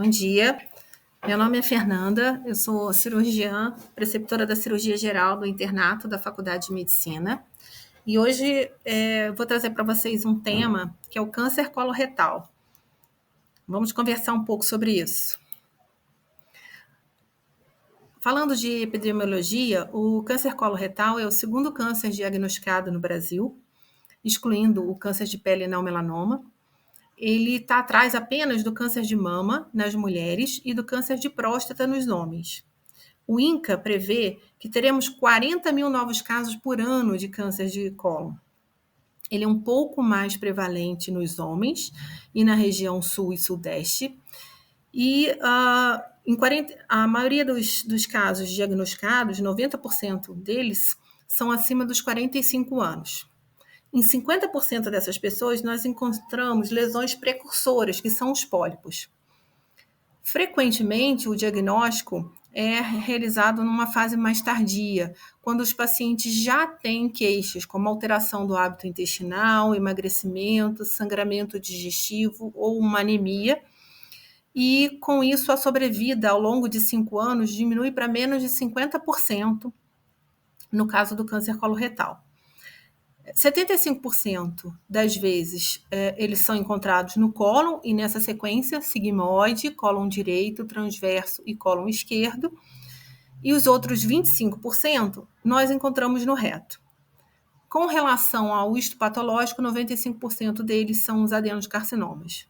Bom dia, meu nome é Fernanda, eu sou cirurgiã, preceptora da cirurgia geral do internato da Faculdade de Medicina. E hoje vou trazer para vocês um tema que é o câncer coloretal. Vamos conversar um pouco sobre isso. Falando de epidemiologia, o câncer coloretal é o segundo câncer diagnosticado no Brasil, excluindo o câncer de pele não melanoma. Ele está atrás apenas do câncer de mama nas mulheres e do câncer de próstata nos homens. O INCA prevê que teremos 40 mil novos casos por ano de câncer de cólon. Ele é um pouco mais prevalente nos homens e na região sul e sudeste. E a maioria dos casos diagnosticados, 90% deles, são acima dos 45 anos. Em 50% dessas pessoas, nós encontramos lesões precursoras, que são os pólipos. Frequentemente, o diagnóstico é realizado numa fase mais tardia, quando os pacientes já têm queixas, como alteração do hábito intestinal, emagrecimento, sangramento digestivo ou uma anemia, e com isso a sobrevida ao longo de 5 anos diminui para menos de 50% no caso do câncer coloretal. 75% das vezes eles são encontrados no cólon e nessa sequência sigmoide, cólon direito, transverso e cólon esquerdo. E os outros 25% nós encontramos no reto. Com relação ao histopatológico, 95% deles são os adenocarcinomas.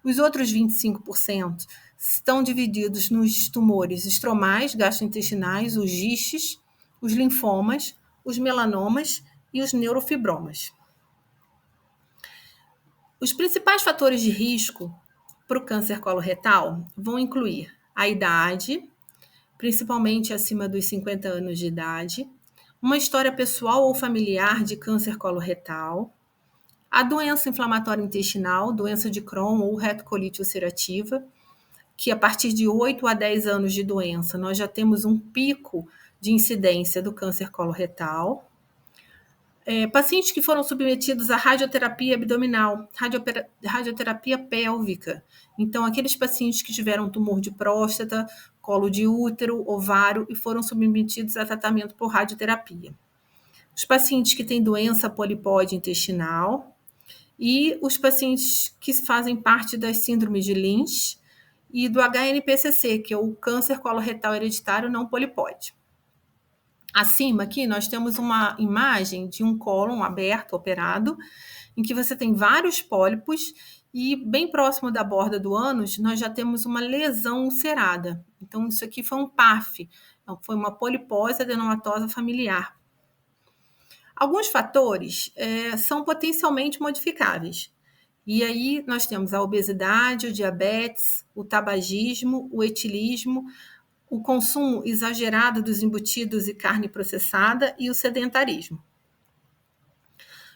Os outros 25% estão divididos nos tumores estromais, gastrointestinais, os gistes, os linfomas, os melanomas e os neurofibromas. Os principais fatores de risco para o câncer coloretal vão incluir a idade, principalmente acima dos 50 anos de idade, uma história pessoal ou familiar de câncer coloretal, a doença inflamatória intestinal, doença de Crohn ou retocolite ulcerativa, que a partir de 8 a 10 anos de doença nós já temos um pico de incidência do câncer coloretal. Pacientes que foram submetidos à radioterapia abdominal, radioterapia pélvica. Então, aqueles pacientes que tiveram tumor de próstata, colo de útero, ovário e foram submetidos a tratamento por radioterapia. Os pacientes que têm doença polipóide intestinal e os pacientes que fazem parte das síndromes de Lynch e do HNPCC, que é o câncer coloretal hereditário não polipóide. Acima aqui nós temos uma imagem de um cólon aberto, operado, em que você tem vários pólipos e bem próximo da borda do ânus nós já temos uma lesão ulcerada. Então isso aqui foi um PAF, foi uma polipose adenomatosa familiar. Alguns fatores são potencialmente modificáveis. E aí nós temos a obesidade, o diabetes, o tabagismo, o etilismo, o consumo exagerado dos embutidos e carne processada e o sedentarismo.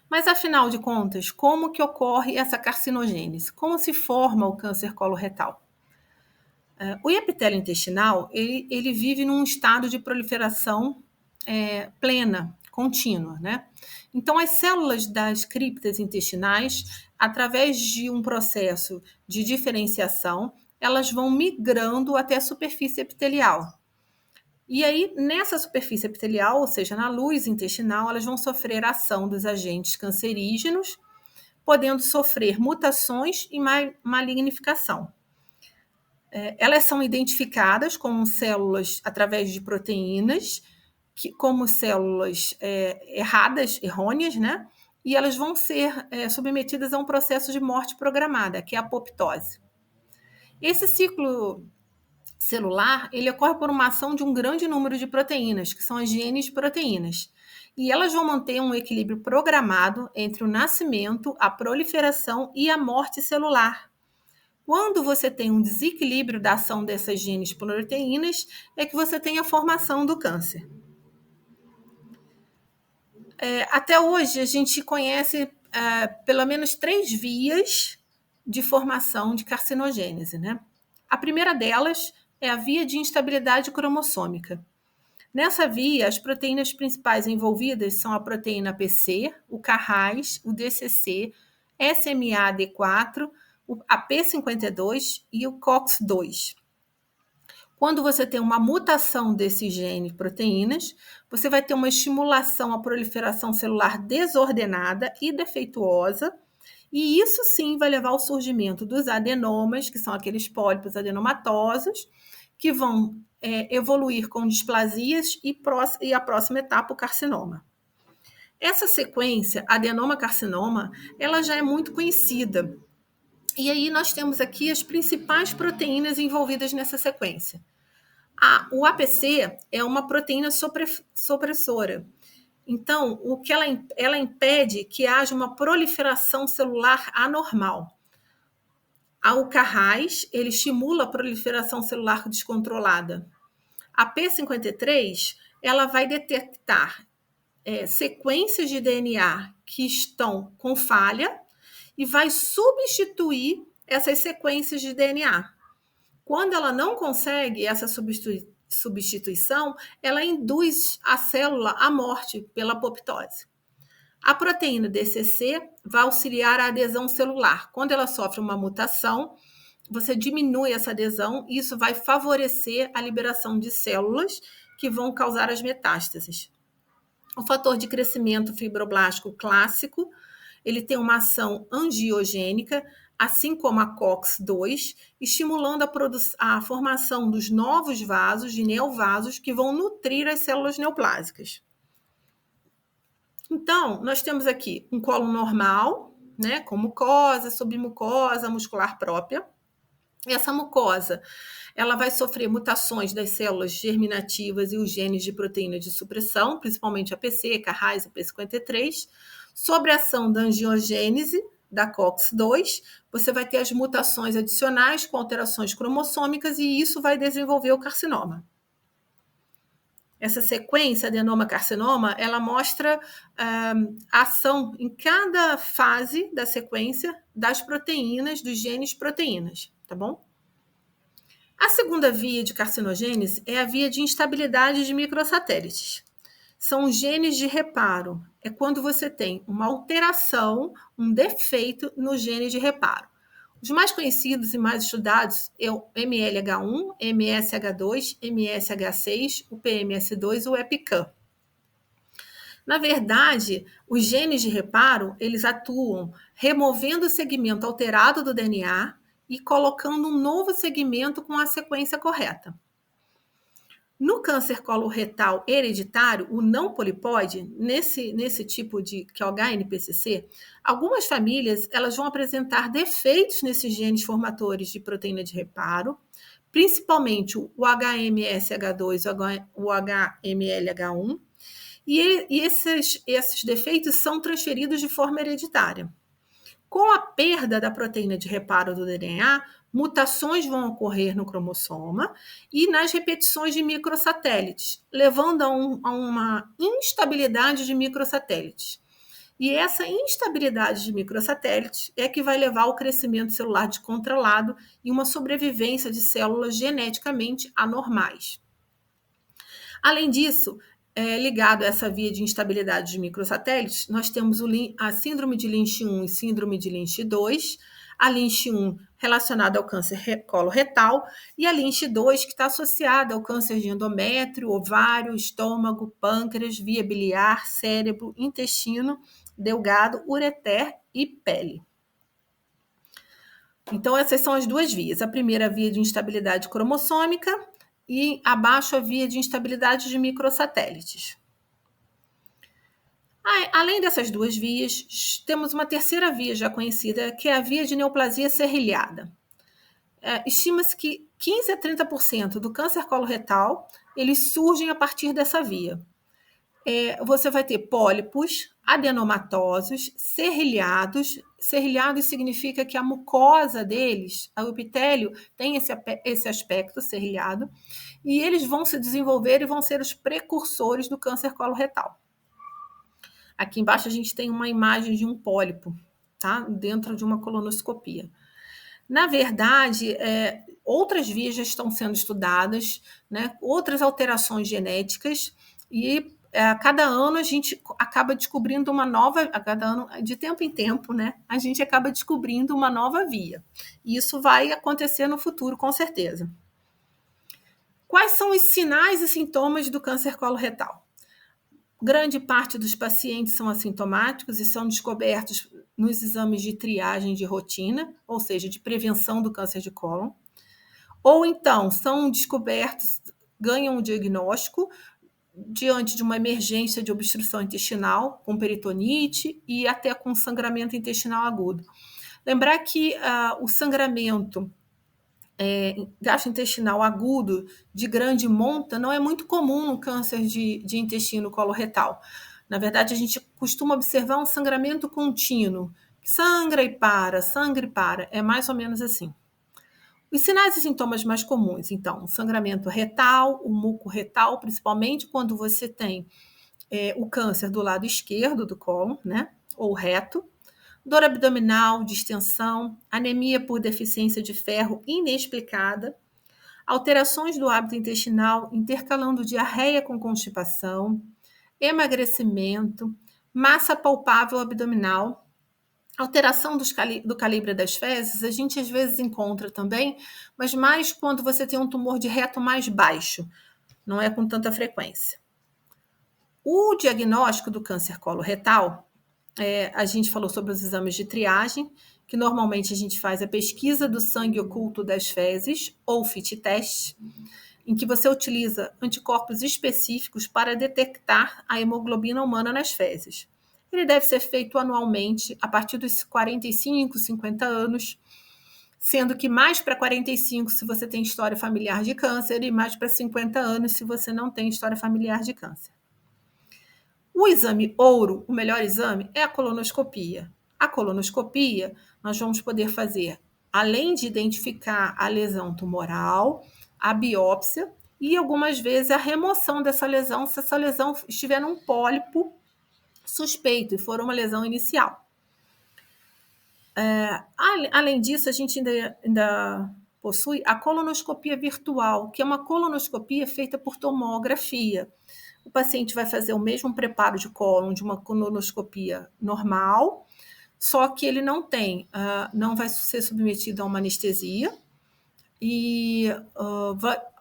Mas, afinal de contas, como que ocorre essa carcinogênese? Como se forma o câncer coloretal? O epitélio intestinal, ele vive num estado de proliferação plena, contínua, né? Então, as células das criptas intestinais, através de um processo de diferenciação, elas vão migrando até a superfície epitelial. E aí, nessa superfície epitelial, ou seja, na luz intestinal, elas vão sofrer a ação dos agentes cancerígenos, podendo sofrer mutações e malignificação. Elas são identificadas como células através de proteínas, como células errôneas, né? E elas vão ser submetidas a um processo de morte programada, que é a apoptose. Esse ciclo celular, ele ocorre por uma ação de um grande número de proteínas, que são as genes de proteínas. E elas vão manter um equilíbrio programado entre o nascimento, a proliferação e a morte celular. Quando você tem um desequilíbrio da ação dessas genes proteínas, é que você tem a formação do câncer. Até hoje, a gente conhece pelo menos 3 vias de formação de carcinogênese, né? A primeira delas é a via de instabilidade cromossômica. Nessa via, as proteínas principais envolvidas são a proteína PC, o Carras, o DCC, SMAD4, a P52 e o COX-2. Quando você tem uma mutação desse gene proteínas, você vai ter uma estimulação à proliferação celular desordenada e defeituosa, e isso sim vai levar ao surgimento dos adenomas, que são aqueles pólipos adenomatosos, que vão evoluir com displasias e a próxima etapa, o carcinoma. Essa sequência, adenoma-carcinoma, ela já é muito conhecida. E aí nós temos aqui as principais proteínas envolvidas nessa sequência. O APC é uma proteína supressora. Então, o que ela impede que haja uma proliferação celular anormal. O Carrais, ele estimula a proliferação celular descontrolada. A P53, ela vai detectar sequências de DNA que estão com falha e vai substituir essas sequências de DNA. Quando ela não consegue essa substituição, ela induz a célula à morte pela apoptose. A proteína DCC vai auxiliar a adesão celular. Quando ela sofre uma mutação, você diminui essa adesão e isso vai favorecer a liberação de células que vão causar as metástases. O fator de crescimento fibroblástico clássico, ele tem uma ação angiogênica, assim como a COX-2, estimulando a formação dos novos vasos, de neovasos, que vão nutrir as células neoplásicas. Então, nós temos aqui um colo normal, né, com mucosa, submucosa, muscular própria. Essa mucosa, ela vai sofrer mutações das células germinativas e os genes de proteína de supressão, principalmente a PC, Carrais e P53. Sobre a ação da angiogênese, da COX-2, você vai ter as mutações adicionais com alterações cromossômicas e isso vai desenvolver o carcinoma. Essa sequência adenoma-carcinoma, ela mostra a ação em cada fase da sequência das proteínas, dos genes proteínas, tá bom? A segunda via de carcinogênese é a via de instabilidade de microsatélites. São os genes de reparo. É quando você tem uma alteração, um defeito no gene de reparo. Os mais conhecidos e mais estudados é o MLH1, MSH2, MSH6, o PMS2 e o EPCAM. Na verdade, os genes de reparo, eles atuam removendo o segmento alterado do DNA e colocando um novo segmento com a sequência correta. No câncer coloretal hereditário, o não polipóide, nesse tipo de que é o HNPCC, algumas famílias elas vão apresentar defeitos nesses genes formadores de proteína de reparo, principalmente o HMSH2, o HMLH1, e esses defeitos são transferidos de forma hereditária. Com a perda da proteína de reparo do DNA, mutações vão ocorrer no cromossoma e nas repetições de microsatélites, levando a uma instabilidade de microsatélites. E essa instabilidade de microsatélites é que vai levar ao crescimento celular descontrolado e uma sobrevivência de células geneticamente anormais. Além disso, ligado a essa via de instabilidade de microsatélites, nós temos a síndrome de Lynch 1 e síndrome de Lynch 2, a Lynch 1 relacionada ao câncer coloretal e a Lynch 2 que está associada ao câncer de endométrio, ovário, estômago, pâncreas, via biliar, cérebro, intestino, delgado, ureter e pele. Então, essas são as duas vias. A primeira via de instabilidade cromossômica e abaixo a via de instabilidade de microsatélites. Além dessas duas vias, temos uma terceira via já conhecida, que é a via de neoplasia serrilhada. Estima-se que 15 a 30% do câncer coloretal eles surgem a partir dessa via. Você vai ter pólipos adenomatosos, serrilhados. Serrilhados significa que a mucosa deles, o epitélio, tem esse aspecto serrilhado, e eles vão se desenvolver e vão ser os precursores do câncer coloretal. Aqui embaixo a gente tem uma imagem de um pólipo, tá? Dentro de uma colonoscopia. Na verdade, outras vias já estão sendo estudadas, né? Outras alterações genéticas, e a cada ano a gente acaba descobrindo uma nova, a cada ano, de tempo em tempo, né? A gente acaba descobrindo uma nova via. E isso vai acontecer no futuro, com certeza. Quais são os sinais e sintomas do câncer coloretal? Grande parte dos pacientes são assintomáticos e são descobertos nos exames de triagem de rotina, ou seja, de prevenção do câncer de cólon. Ou então são descobertos, ganham um diagnóstico diante de uma emergência de obstrução intestinal, com peritonite e até com sangramento intestinal agudo. Lembrar que o sangramento gastrointestinal agudo de grande monta não é muito comum no câncer de intestino coloretal. Na verdade, a gente costuma observar um sangramento contínuo, sangra e para, sangra e para, é mais ou menos assim. Os sinais e sintomas mais comuns, então, o sangramento retal, o muco retal, principalmente quando você tem o câncer do lado esquerdo do cólon, né, ou reto, dor abdominal, distensão, anemia por deficiência de ferro inexplicada, alterações do hábito intestinal intercalando diarreia com constipação, emagrecimento, massa palpável abdominal, alteração do calibre das fezes, a gente às vezes encontra também, mas mais quando você tem um tumor de reto mais baixo, não é com tanta frequência. O diagnóstico do câncer coloretal, a gente falou sobre os exames de triagem, que normalmente a gente faz a pesquisa do sangue oculto das fezes, ou FIT test, em que você utiliza anticorpos específicos para detectar a hemoglobina humana nas fezes. Ele deve ser feito anualmente a partir dos 45, 50 anos, sendo que mais para 45 se você tem história familiar de câncer e mais para 50 anos se você não tem história familiar de câncer. O exame ouro, o melhor exame, é a colonoscopia. A colonoscopia, nós vamos poder fazer, além de identificar a lesão tumoral, a biópsia e algumas vezes a remoção dessa lesão, se essa lesão estiver num pólipo suspeito e for uma lesão inicial. Além disso, a gente ainda possui a colonoscopia virtual, que é uma colonoscopia feita por tomografia. O paciente vai fazer o mesmo preparo de cólon de uma colonoscopia normal, só que ele não vai ser submetido a uma anestesia, e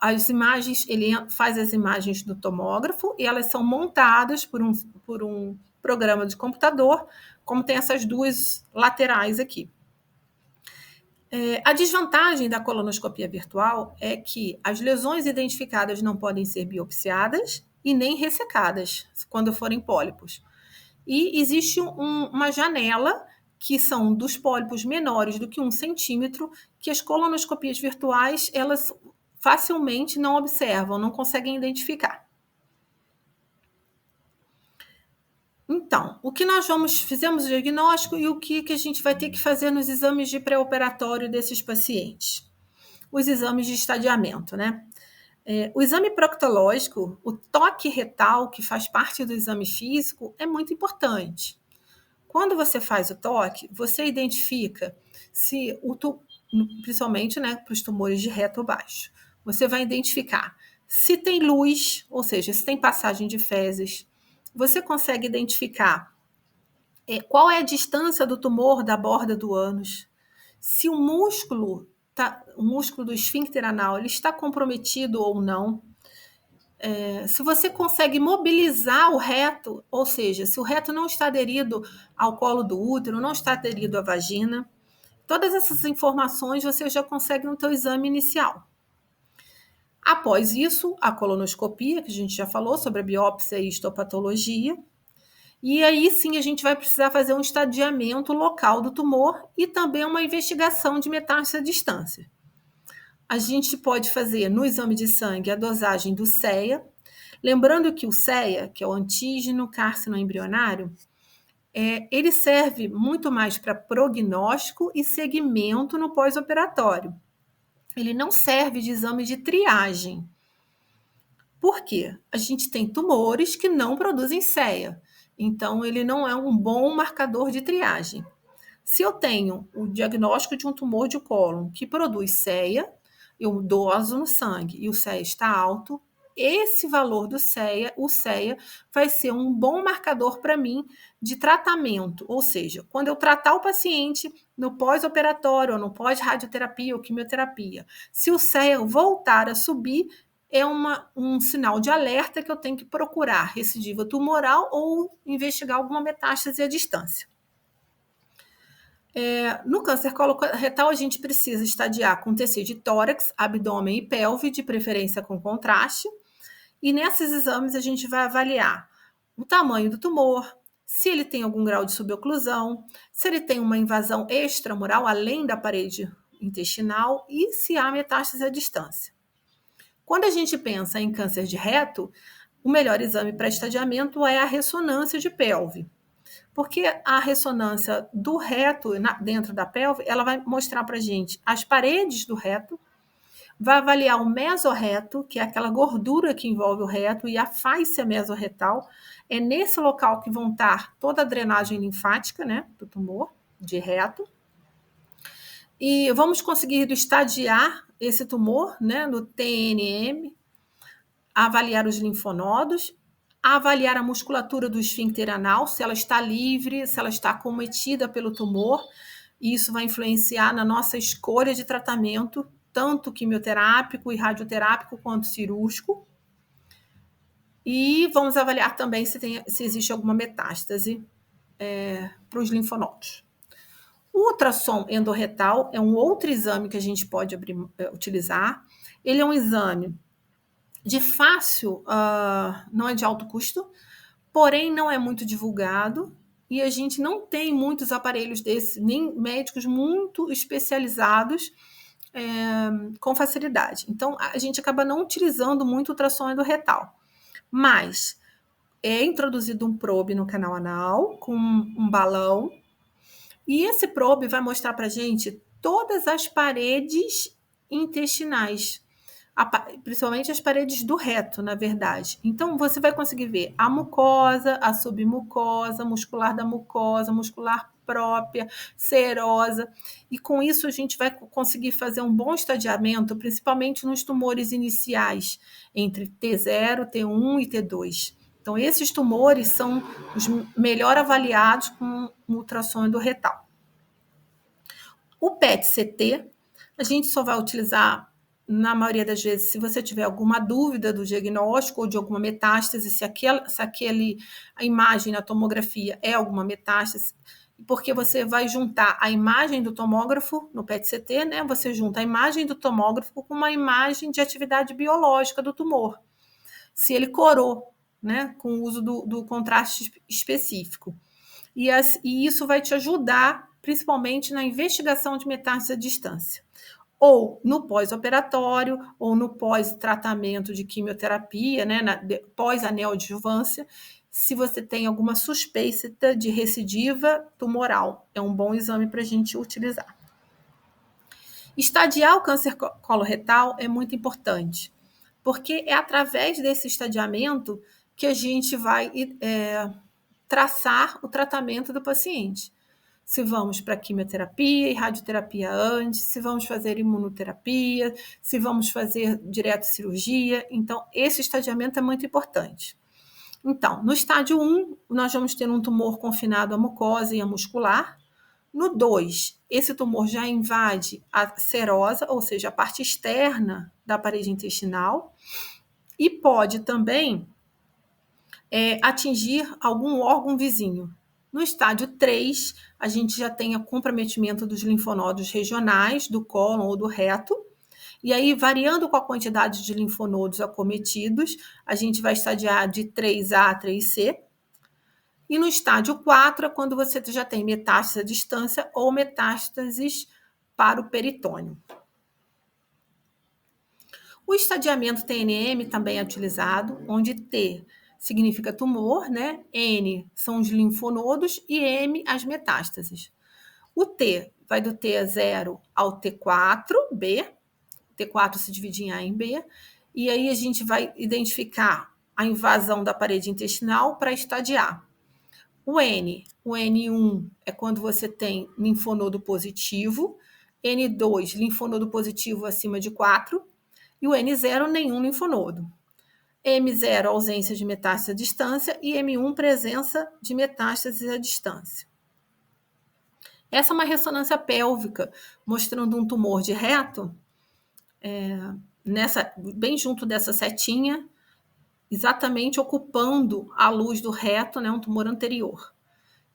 as imagens, ele faz as imagens do tomógrafo e elas são montadas por um programa de computador, como tem essas duas laterais aqui. A desvantagem da colonoscopia virtual é que as lesões identificadas não podem ser biopsiadas e nem ressecadas quando forem pólipos. E existe uma janela, que são dos pólipos menores do que 1 centímetro, que as colonoscopias virtuais, elas facilmente não observam, não conseguem identificar. Então, o que fizemos o diagnóstico e o que a gente vai ter que fazer nos exames de pré-operatório desses pacientes? Os exames de estadiamento, né? O exame proctológico, o toque retal, que faz parte do exame físico, é muito importante. Quando você faz o toque, você identifica se principalmente, né, para os tumores de reto baixo, você vai identificar se tem luz, ou seja, se tem passagem de fezes. Você consegue identificar qual é a distância do tumor da borda do ânus, se o músculo do esfíncter anal ele está comprometido ou não. Se você consegue mobilizar o reto, ou seja, se o reto não está aderido ao colo do útero, não está aderido à vagina, todas essas informações você já consegue no teu exame inicial. Após isso, a colonoscopia, que a gente já falou sobre a biópsia e histopatologia, e aí sim a gente vai precisar fazer um estadiamento local do tumor e também uma investigação de metástase à distância. A gente pode fazer no exame de sangue a dosagem do CEA, lembrando que o CEA, que é o antígeno carcinoembrionário, ele serve muito mais para prognóstico e segmento no pós-operatório. Ele não serve de exame de triagem. Por quê? A gente tem tumores que não produzem CEA, então ele não é um bom marcador de triagem. Se eu tenho o diagnóstico de um tumor de cólon que produz CEA, eu doso no sangue e o CEA está alto, esse valor do CEA, o CEA, vai ser um bom marcador para mim de tratamento. Ou seja, quando eu tratar o paciente no pós-operatório, ou no pós-radioterapia ou quimioterapia, se o CEA voltar a subir, é um sinal de alerta que eu tenho que procurar recidiva tumoral ou investigar alguma metástase à distância. No câncer coloretal, a gente precisa estadiar com TC de tórax, abdômen e pelve, de preferência com contraste. E nesses exames a gente vai avaliar o tamanho do tumor, se ele tem algum grau de suboclusão, se ele tem uma invasão extramural além da parede intestinal e se há metástase à distância. Quando a gente pensa em câncer de reto, o melhor exame para estadiamento é a ressonância de pelve. Porque a ressonância do reto dentro da pelve, ela vai mostrar para a gente as paredes do reto, vai avaliar o mesorreto, que é aquela gordura que envolve o reto, e a fáscia mesorretal. É nesse local que vão estar toda a drenagem linfática, né, do tumor, de reto. E vamos conseguir estadiar esse tumor, né, no TNM, avaliar os linfonodos, avaliar a musculatura do esfíncter anal, se ela está livre, se ela está acometida pelo tumor. E isso vai influenciar na nossa escolha de tratamento, tanto quimioterápico e radioterápico quanto cirúrgico. E vamos avaliar também se existe alguma metástase para os linfonodos. O ultrassom endorretal é um outro exame que a gente pode utilizar. Ele é um exame de fácil, não é de alto custo, porém não é muito divulgado e a gente não tem muitos aparelhos desses, nem médicos muito especializados com facilidade. Então, a gente acaba não utilizando muito o ultrassom endorretal. Mas é introduzido um probe no canal anal com um balão e esse probe vai mostrar para a gente todas as paredes intestinais, principalmente as paredes do reto, na verdade. Então, você vai conseguir ver a mucosa, a submucosa, muscular da mucosa, muscular própria, serosa, e com isso a gente vai conseguir fazer um bom estadiamento, principalmente nos tumores iniciais, entre T0, T1 e T2. Então, esses tumores são os melhor avaliados com o ultrassom endorretal. O PET-CT, a gente só vai utilizar, na maioria das vezes, se você tiver alguma dúvida do diagnóstico ou de alguma metástase, se a imagem na tomografia é alguma metástase, porque você vai juntar a imagem do tomógrafo no PET-CT, né? Você junta a imagem do tomógrafo com uma imagem de atividade biológica do tumor. Se ele corou, né? Com o uso do contraste específico. E isso vai te ajudar, principalmente na investigação de metástase à distância. Ou no pós-operatório, ou no pós-tratamento de quimioterapia, né, pós-aneoadjuvância, se você tem alguma suspeita de recidiva tumoral. É um bom exame para a gente utilizar. Estadiar o câncer coloretal é muito importante, porque é através desse estadiamento que a gente vai traçar o tratamento do paciente. Se vamos para quimioterapia e radioterapia antes, se vamos fazer imunoterapia, se vamos fazer direto cirurgia. Então, esse estadiamento é muito importante. Então, no estádio 1, nós vamos ter um tumor confinado à mucosa e à muscular. No 2, esse tumor já invade a serosa, ou seja, a parte externa da parede intestinal, e pode também atingir algum órgão vizinho. No estádio 3, a gente já tem o comprometimento dos linfonodos regionais, do cólon ou do reto, e aí, variando com a quantidade de linfonodos acometidos, a gente vai estadiar de 3A a 3C. E no estádio 4 é quando você já tem metástase à distância ou metástases para o peritônio. O estadiamento TNM também é utilizado, onde T significa tumor, né? N são os linfonodos e M as metástases. O T vai do T0 ao T4B, T4 se divide em A e em B, e aí a gente vai identificar a invasão da parede intestinal para estadiar. O N1 é quando você tem linfonodo positivo, N2, linfonodo positivo acima de 4, e o N0, nenhum linfonodo. M0, ausência de metástase à distância, e M1, presença de metástase à distância. Essa é uma ressonância pélvica, mostrando um tumor de reto, bem junto dessa setinha, exatamente ocupando a luz do reto, né, um tumor anterior.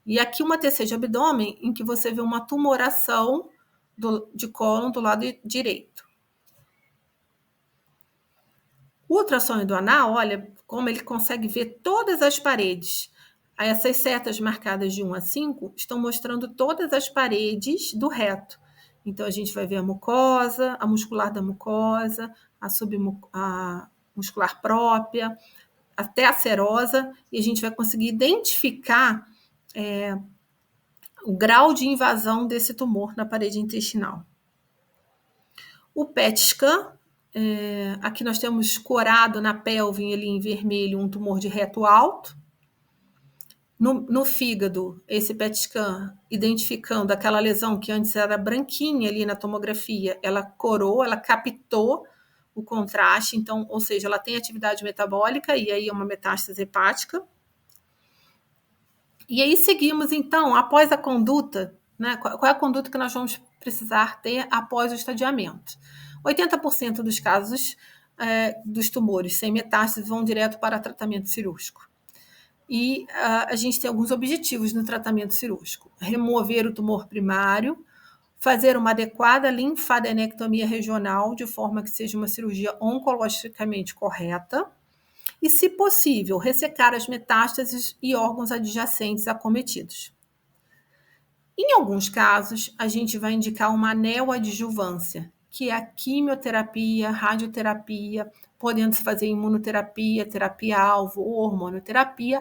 E aqui uma TC de abdômen, em que você vê uma tumoração de cólon do lado direito. O ultrassom do anal, olha como ele consegue ver todas as paredes. Essas setas marcadas de 1 a 5 estão mostrando todas as paredes do reto. Então, a gente vai ver a mucosa, a muscular da mucosa, a muscular própria, até a serosa, e a gente vai conseguir identificar o grau de invasão desse tumor na parede intestinal. O PET scan, aqui nós temos corado na pelve, ali em vermelho, um tumor de reto alto. No fígado, esse PET scan, identificando aquela lesão que antes era branquinha ali na tomografia, ela corou, ela captou o contraste, então, ou seja, ela tem atividade metabólica e aí é uma metástase hepática. E aí seguimos, então, após a conduta, né? Qual é a conduta que nós vamos precisar ter após o estadiamento? 80% dos casos dos tumores sem metástase vão direto para tratamento cirúrgico. E a gente tem alguns objetivos no tratamento cirúrgico: remover o tumor primário, fazer uma adequada linfadenectomia regional, de forma que seja uma cirurgia oncologicamente correta, e, se possível, ressecar as metástases e órgãos adjacentes acometidos. Em alguns casos, a gente vai indicar uma neoadjuvância, que é a quimioterapia, radioterapia, podendo se fazer imunoterapia, terapia-alvo ou hormonoterapia,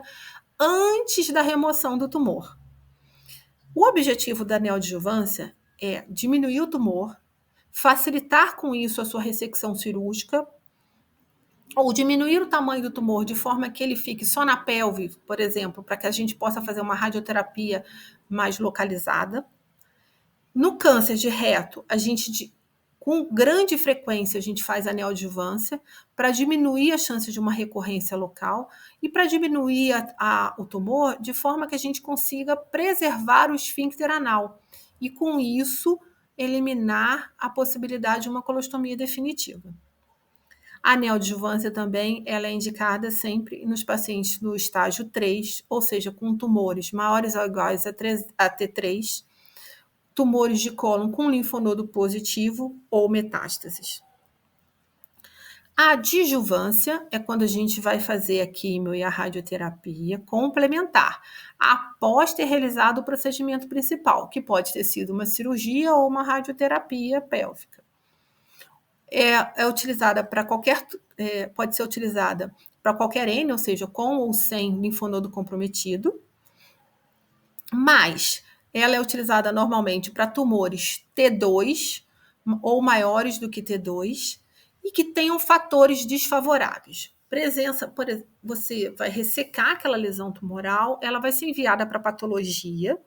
antes da remoção do tumor. O objetivo da neoadjuvância é diminuir o tumor, facilitar com isso a sua ressecção cirúrgica, ou diminuir o tamanho do tumor de forma que ele fique só na pelve, por exemplo, para que a gente possa fazer uma radioterapia mais localizada. No câncer de reto, com grande frequência, a gente faz a neoadjuvância para diminuir a chance de uma recorrência local e para diminuir o tumor de forma que a gente consiga preservar o esfíncter anal e, com isso, eliminar a possibilidade de uma colostomia definitiva. A neoadjuvância também ela é indicada sempre nos pacientes do estágio 3, ou seja, com tumores maiores ou iguais a T3, tumores de cólon com linfonodo positivo ou metástases. A adjuvância é quando a gente vai fazer a quimio e a radioterapia complementar, após ter realizado o procedimento principal, que pode ter sido uma cirurgia ou uma radioterapia pélvica. É utilizada para pode ser utilizada para qualquer N, ou seja, com ou sem linfonodo comprometido, mas ela é utilizada normalmente para tumores T2 ou maiores do que T2 e que tenham fatores desfavoráveis. Você vai ressecar aquela lesão tumoral, ela vai ser enviada para a patologia,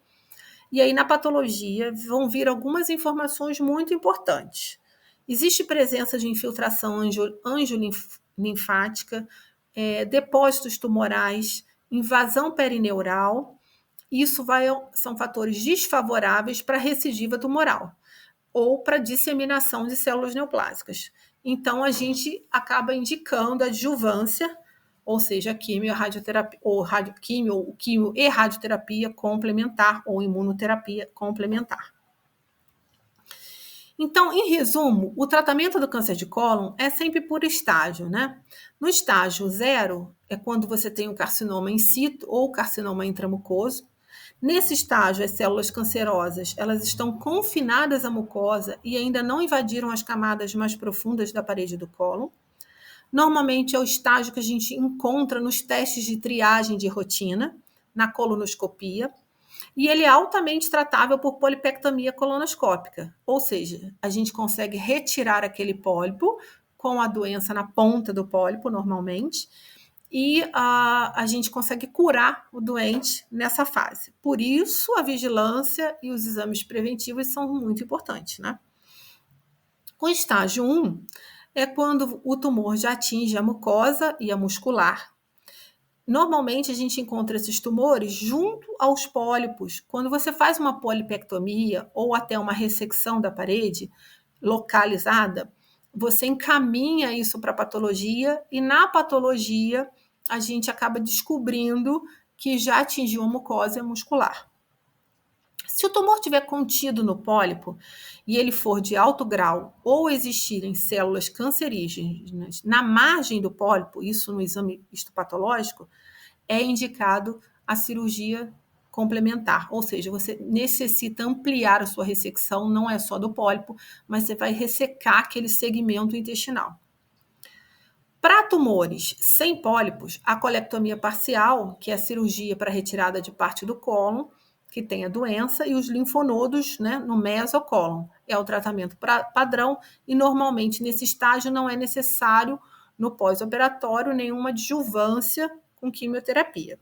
e aí na patologia vão vir algumas informações muito importantes. Existe presença de infiltração angiolinfática, depósitos tumorais, invasão perineural. Isso são fatores desfavoráveis para a recidiva tumoral ou para a disseminação de células neoplásicas. Então, a gente acaba indicando a adjuvância, ou seja, a quimio e radioterapia complementar ou imunoterapia complementar. Então, em resumo, o tratamento do câncer de cólon é sempre por estágio, né? No estágio 0 é quando você tem o carcinoma in situ ou carcinoma intramucoso. Nesse estágio, as células cancerosas elas estão confinadas à mucosa e ainda não invadiram as camadas mais profundas da parede do cólon. Normalmente é o estágio que a gente encontra nos testes de triagem de rotina, na colonoscopia, e ele é altamente tratável por polipectomia colonoscópica, ou seja, a gente consegue retirar aquele pólipo com a doença na ponta do pólipo, normalmente, e a gente consegue curar o doente nessa fase. Por isso, a vigilância e os exames preventivos são muito importantes, né? O estágio 1 é quando o tumor já atinge a mucosa e a muscular. Normalmente a gente encontra esses tumores junto aos pólipos. Quando você faz uma polipectomia ou até uma ressecção da parede localizada, você encaminha isso para a patologia e na patologia a gente acaba descobrindo que já atingiu a mucosa muscular. Se o tumor estiver contido no pólipo e ele for de alto grau ou existirem células cancerígenas na margem do pólipo, isso no exame histopatológico, é indicado a cirurgia complementar, ou seja, você necessita ampliar a sua ressecção, não é só do pólipo, mas você vai ressecar aquele segmento intestinal. Para tumores sem pólipos, a colectomia parcial, que é a cirurgia para retirada de parte do cólon que tem a doença, e os linfonodos, né, no mesocólon, é o tratamento padrão, e normalmente nesse estágio não é necessário, no pós-operatório, nenhuma adjuvância com quimioterapia.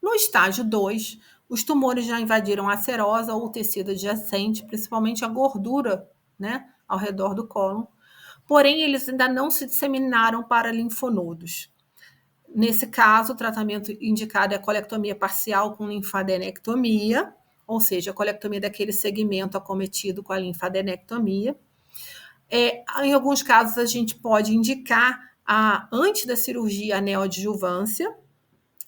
No estágio 2, os tumores já invadiram a serosa ou o tecido adjacente, principalmente a gordura, né, ao redor do cólon, porém eles ainda não se disseminaram para linfonodos. Nesse caso, o tratamento indicado é a colectomia parcial com linfadenectomia, ou seja, a colectomia daquele segmento acometido com a linfadenectomia. Em alguns casos, a gente pode indicar, antes da cirurgia, a neoadjuvância,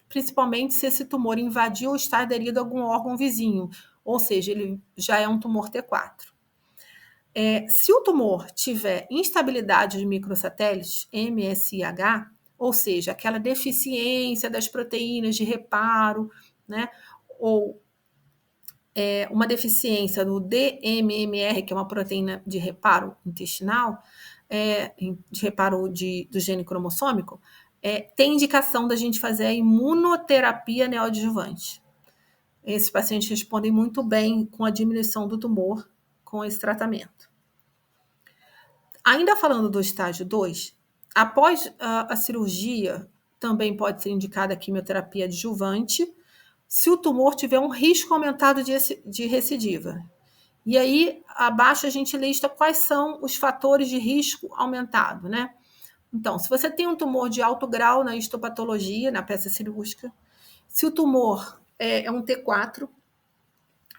principalmente se esse tumor invadiu ou está aderido a algum órgão vizinho, ou seja, ele já é um tumor T4. Se o tumor tiver instabilidade de microsatélites, MSIH, ou seja, aquela deficiência das proteínas de reparo, né, ou uma deficiência no DMMR, que é uma proteína de reparo intestinal, de reparo do gene cromossômico, tem indicação da gente fazer a imunoterapia neoadjuvante. Esses pacientes respondem muito bem com a diminuição do tumor com esse tratamento. Ainda falando do estágio 2, após a cirurgia, também pode ser indicada a quimioterapia adjuvante, se o tumor tiver um risco aumentado de recidiva. E aí, abaixo a gente lista quais são os fatores de risco aumentado, né? Então, se você tem um tumor de alto grau na histopatologia, na peça cirúrgica, se o tumor é um T4,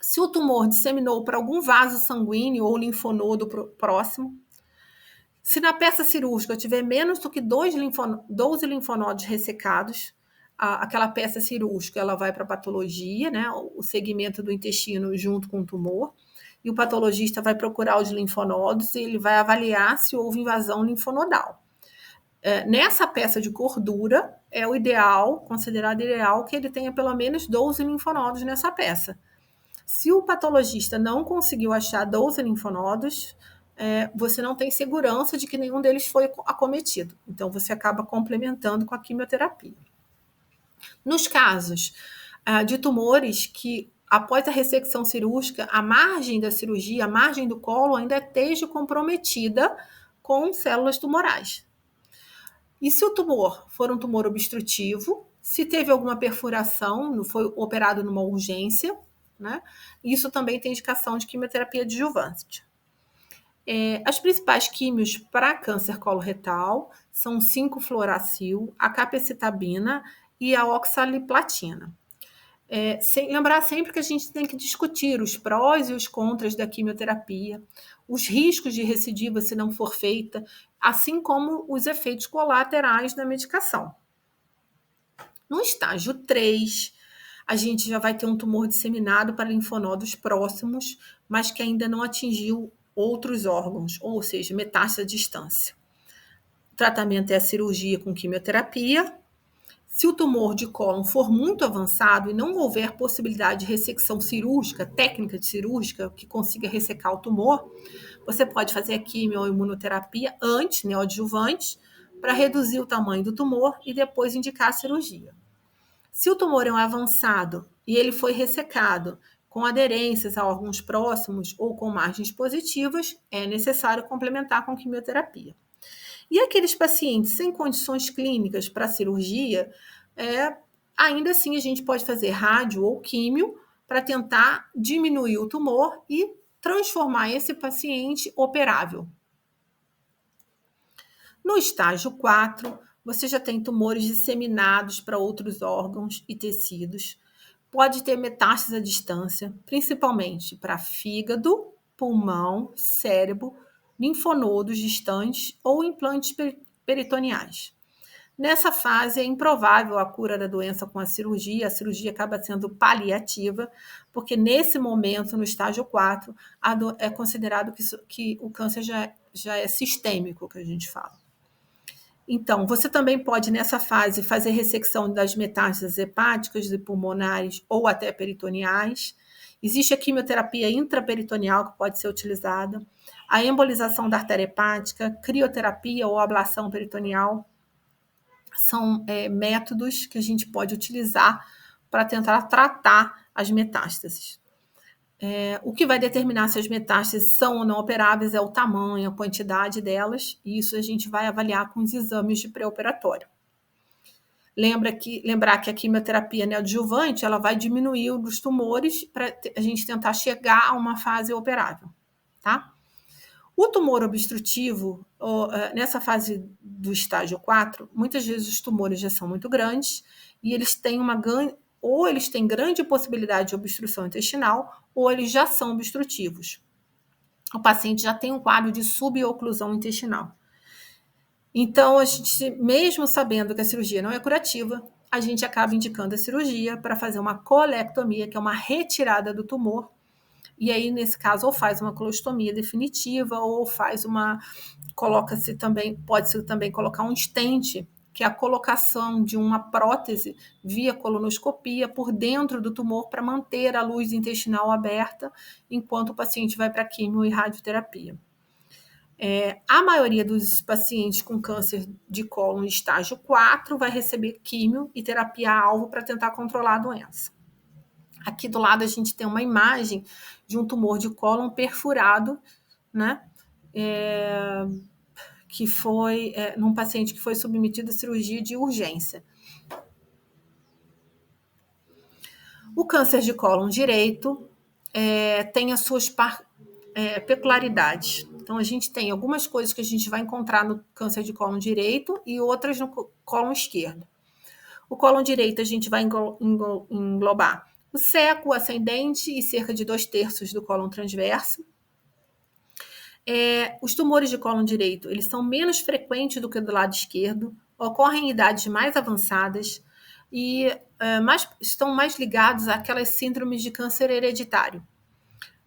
se o tumor disseminou para algum vaso sanguíneo ou linfonodo próximo, se na peça cirúrgica tiver menos do que 12 linfonodos ressecados, aquela peça cirúrgica ela vai para a patologia, né, o segmento do intestino junto com o tumor, e o patologista vai procurar os linfonodos e ele vai avaliar se houve invasão linfonodal. Nessa peça de gordura, é o ideal, considerado ideal, que ele tenha pelo menos 12 linfonodos nessa peça. Se o patologista não conseguiu achar 12 linfonodos, você não tem segurança de que nenhum deles foi acometido. Então, você acaba complementando com a quimioterapia. Nos casos de tumores que, após a ressecção cirúrgica, a margem da cirurgia, a margem do colo ainda esteja comprometida com células tumorais. E se o tumor for um tumor obstrutivo, se teve alguma perfuração, não foi operado numa urgência, né? Isso também tem indicação de quimioterapia adjuvante. As principais químios para câncer coloretal são 5-fluoracil, a capecitabina e a oxaliplatina. Lembrar sempre que a gente tem que discutir os prós e os contras da quimioterapia, os riscos de recidiva se não for feita, assim como os efeitos colaterais da medicação. No estágio 3, a gente já vai ter um tumor disseminado para linfonodos próximos, mas que ainda não atingiu outros órgãos, ou seja, metástase à distância. O tratamento é a cirurgia com quimioterapia. Se o tumor de cólon for muito avançado e não houver possibilidade de ressecção cirúrgica, técnica de cirúrgica, que consiga ressecar o tumor, você pode fazer a quimio ou imunoterapia antes, neoadjuvante, para reduzir o tamanho do tumor e depois indicar a cirurgia. Se o tumor é um avançado e ele foi ressecado com aderências a órgãos próximos ou com margens positivas, é necessário complementar com quimioterapia. E aqueles pacientes sem condições clínicas para cirurgia, ainda assim a gente pode fazer rádio ou químio para tentar diminuir o tumor e transformar esse paciente operável. No estágio 4, você já tem tumores disseminados para outros órgãos e tecidos. Pode ter metástase à distância, principalmente para fígado, pulmão, cérebro, linfonodos distantes ou implantes peritoneais. Nessa fase, é improvável a cura da doença com a cirurgia acaba sendo paliativa, porque nesse momento, no estágio 4, é considerado que o câncer já é sistêmico, que a gente fala. Então, você também pode, nessa fase, fazer ressecção das metástases hepáticas e pulmonares ou até peritoneais. Existe a quimioterapia intraperitoneal que pode ser utilizada, a embolização da artéria hepática, crioterapia ou ablação peritoneal. São métodos que a gente pode utilizar para tentar tratar as metástases. O que vai determinar se as metástases são ou não operáveis é o tamanho, a quantidade delas, e isso a gente vai avaliar com os exames de pré-operatório. Lembrar que a quimioterapia neoadjuvante ela vai diminuir os tumores para a gente tentar chegar a uma fase operável, tá? O tumor obstrutivo, nessa fase do estágio 4, muitas vezes os tumores já são muito grandes e eles têm ou eles têm grande possibilidade de obstrução intestinal, ou eles já são obstrutivos. O paciente já tem um quadro de suboclusão intestinal. Então, a gente, mesmo sabendo que a cirurgia não é curativa, a gente acaba indicando a cirurgia para fazer uma colectomia, que é uma retirada do tumor. E aí, nesse caso, ou faz uma colostomia definitiva, ou coloca-se também, pode-se também colocar um stent, que é a colocação de uma prótese via colonoscopia por dentro do tumor para manter a luz intestinal aberta enquanto o paciente vai para a quimio e radioterapia. A maioria dos pacientes com câncer de cólon estágio 4 vai receber quimio e terapia-alvo para tentar controlar a doença. Aqui do lado a gente tem uma imagem de um tumor de cólon perfurado, né? Que foi num paciente que foi submetido a cirurgia de urgência. O câncer de cólon direito tem as suas peculiaridades. Então, a gente tem algumas coisas que a gente vai encontrar no câncer de cólon direito e outras no cólon esquerdo. O cólon direito a gente vai englobar o seco, o ascendente e cerca de 2/3 do cólon transverso. Os tumores de cólon direito, eles são menos frequentes do que do lado esquerdo, ocorrem em idades mais avançadas e estão mais ligados àquelas síndromes de câncer hereditário.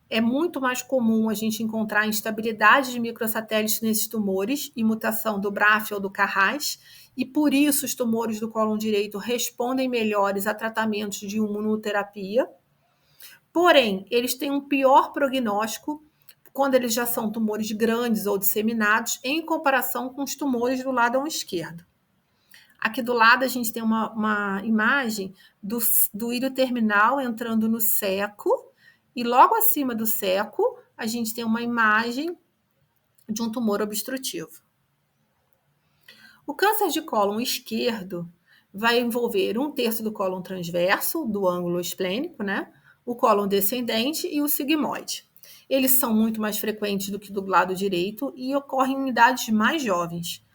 É muito mais comum a gente encontrar instabilidade de microsatélites nesses tumores e mutação do BRAF ou do Carras, e por isso os tumores do cólon direito respondem melhores a tratamentos de imunoterapia. Porém, eles têm um pior prognóstico quando eles já são tumores grandes ou disseminados, em comparação com os tumores do lado esquerdo. Aqui do lado a gente tem uma imagem do íleo terminal entrando no seco, e logo acima do seco a gente tem uma imagem de um tumor obstrutivo. O câncer de cólon esquerdo vai envolver 1/3 do cólon transverso, do ângulo esplênico, né? O cólon descendente e o sigmoide. Eles são muito mais frequentes do que do lado direito e ocorrem em idades mais jovens.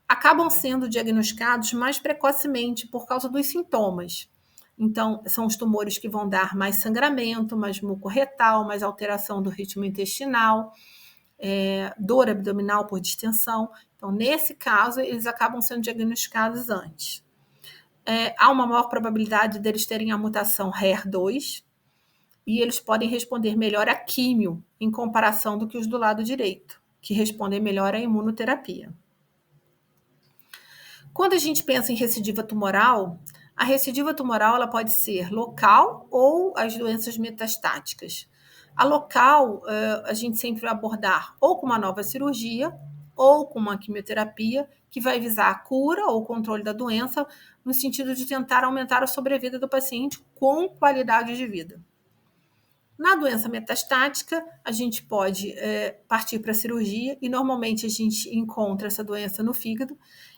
Acabam sendo diagnosticados mais precocemente por causa dos sintomas. Então, são os tumores que vão dar mais sangramento, mais muco retal, mais alteração do ritmo intestinal, dor abdominal por distensão. Então, nesse caso, eles acabam sendo diagnosticados antes. Há uma maior probabilidade deles terem a mutação HER2, e eles podem responder melhor à químio em comparação do que os do lado direito, que respondem melhor à imunoterapia. Quando a gente pensa em recidiva tumoral, a recidiva tumoral ela pode ser local ou as doenças metastáticas. A local, a gente sempre vai abordar ou com uma nova cirurgia ou com uma quimioterapia que vai visar a cura ou controle da doença no sentido de tentar aumentar a sobrevida do paciente com qualidade de vida. Na doença metastática, a gente pode partir para a cirurgia e normalmente a gente encontra essa doença no fígado.